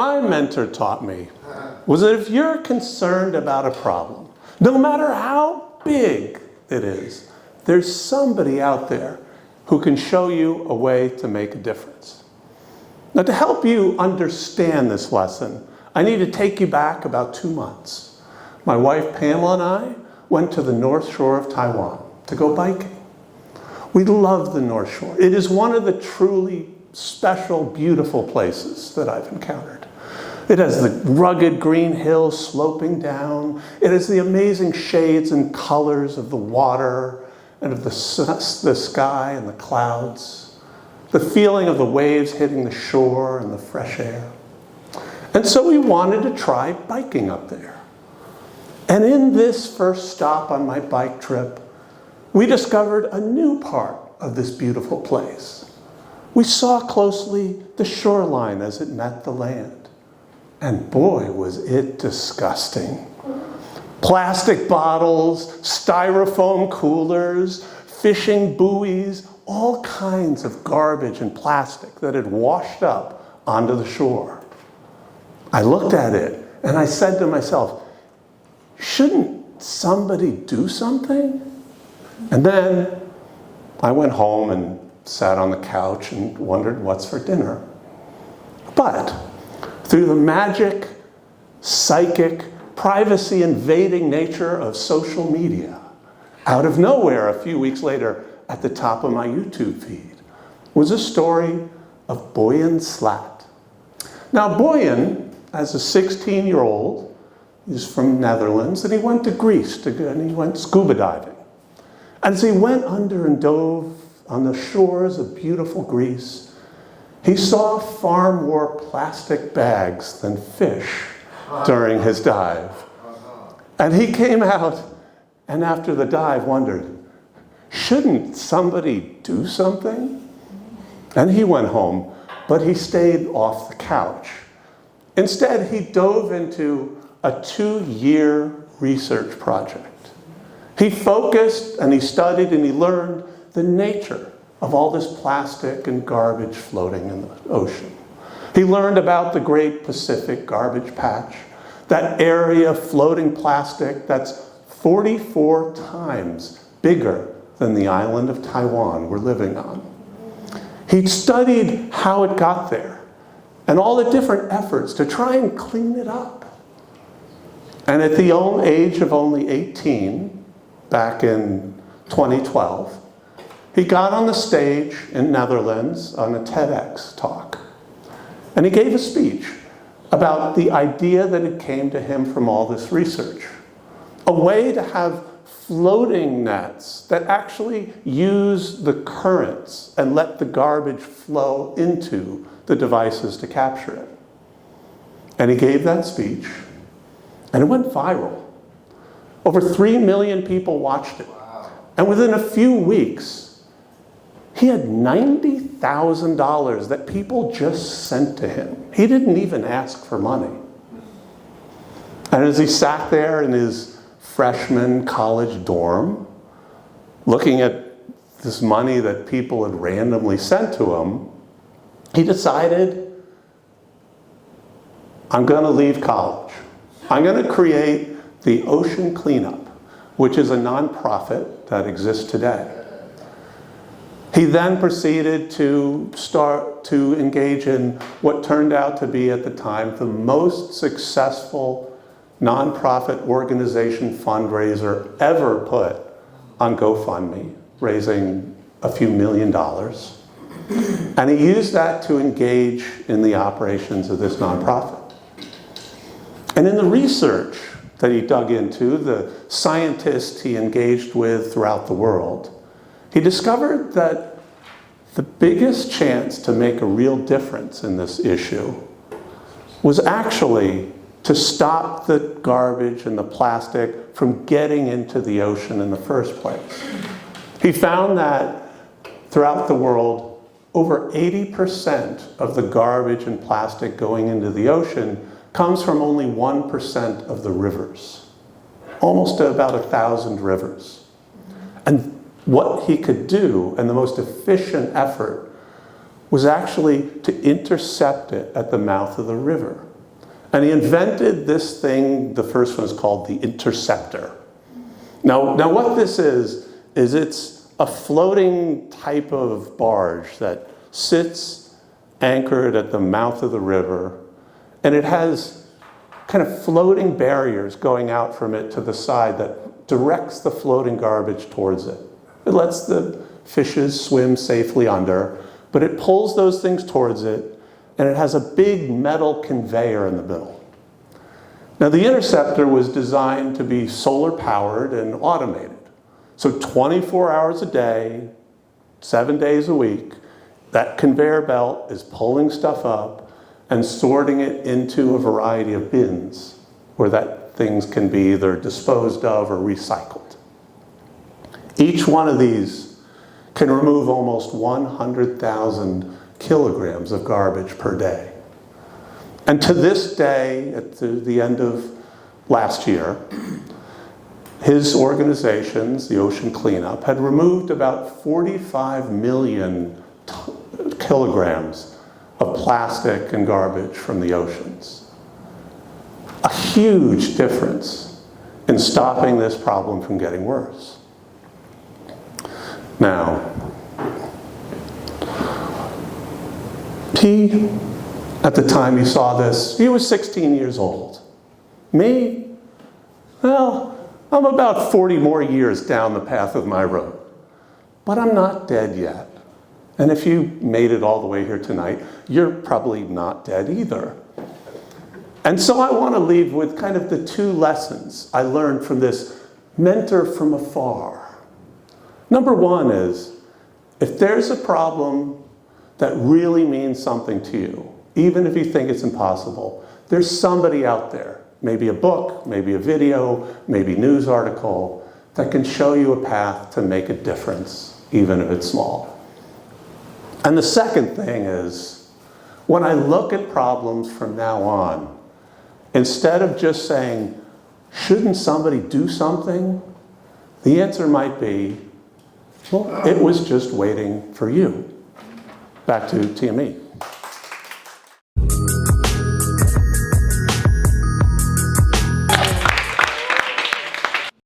my mentor taught me was that if you're concerned about a problem, no matter how big it is, there's somebody out there who can show you a way to make a difference. Now, to help you understand this lesson, I need to take you back about 2 months. My wife Pamela and I went to the North Shore of Taiwan to go biking. We love the North Shore. It is one of the truly special, beautiful places that I've encountered. It has the rugged green hills sloping down. It has the amazing shades and colors of the water and of the sky and the clouds. The feeling of the waves hitting the shore and the fresh air. And so we wanted to try biking up there. And in this first stop on my bike trip, we discovered a new part of this beautiful place. We saw closely the shoreline as it met the land. And boy, was it disgusting. Plastic bottles, styrofoam coolers, fishing buoys, all kinds of garbage and plastic that had washed up onto the shore. I looked at it and I said to myself, shouldn't somebody do something? And then I went home and sat on the couch and wondered what's for dinner. But through the magic, psychic, privacy-invading nature of social media, out of nowhere a few weeks later at the top of my YouTube feed was a story of Boyan Slat. Now Boyan, as a 16-year-old, he's from Netherlands, and he went to Greece and he went scuba diving. And as he went under and dove on the shores of beautiful Greece, he saw far more plastic bags than fish during his dive. And he came out and after the dive wondered, shouldn't somebody do something? And he went home, but he stayed off the couch. Instead, he dove into a 2-year research project. He focused and he studied and he learned the nature of all this plastic and garbage floating in the ocean. He learned about the Great Pacific Garbage Patch, that area of floating plastic that's 44 times bigger than the island of Taiwan we're living on. He studied how it got there and all the different efforts to try and clean it up. And at the age of only 18, back in 2012, he got on the stage in Netherlands on a TEDx talk. And he gave a speech about the idea that it came to him from all this research. A way to have floating nets that actually use the currents and let the garbage flow into the devices to capture it. And he gave that speech, and it went viral. Over 3 million people watched it. And within a few weeks, he had $90,000 that people just sent to him. He didn't even ask for money. And as he sat there in his freshman college dorm, looking at this money that people had randomly sent to him, he decided, I'm going to leave college. I'm going to create the Ocean Cleanup, which is a nonprofit that exists today. He then proceeded to start to engage in what turned out to be at the time the most successful nonprofit organization fundraiser ever put on GoFundMe, raising a few $1 million. And he used that to engage in the operations of this nonprofit. And in the research that he dug into, the scientists he engaged with throughout the world, he discovered that the biggest chance to make a real difference in this issue was actually to stop the garbage and the plastic from getting into the ocean in the first place. He found that throughout the world, over 80% of the garbage and plastic going into the ocean comes from only 1% of the rivers, almost about 1,000 rivers. And what he could do, and the most efficient effort, was actually to intercept it at the mouth of the river And he invented this thing, the first one is called the interceptor. Now what this is it's a floating type of barge that sits anchored at the mouth of the river, and it has kind of floating barriers going out from it to the side that directs the floating garbage towards it. It lets the fishes swim safely under, but it pulls those things towards it, and it has a big metal conveyor in the middle. Now the interceptor was designed to be solar powered and automated. So 24 hours a day, 7 days a week, that conveyor belt is pulling stuff up and sorting it into a variety of bins where that things can be either disposed of or recycled. Each one of these can remove almost 100,000 kilograms of garbage per day. And to this day, at the end of last year, his organizations, the Ocean Cleanup, had removed about 45 million kilograms of plastic and garbage from the oceans. A huge difference in stopping this problem from getting worse. Now, he, at the time he saw this, he was 16 years old. Me, well, I'm about 40 more years down the path of my road. But I'm not dead yet. And if you made it all the way here tonight, you're probably not dead either. And so I want to leave with kind of the two lessons I learned from this mentor from afar. Number one is, if there's a problem that really means something to you, even if you think it's impossible, there's somebody out there, maybe a book, maybe a video, maybe a news article, that can show you a path to make a difference, even if it's small. And the second thing is, when I look at problems from now on, instead of just saying, shouldn't somebody do something? The answer might be, well, it was just waiting for you. Back to TME.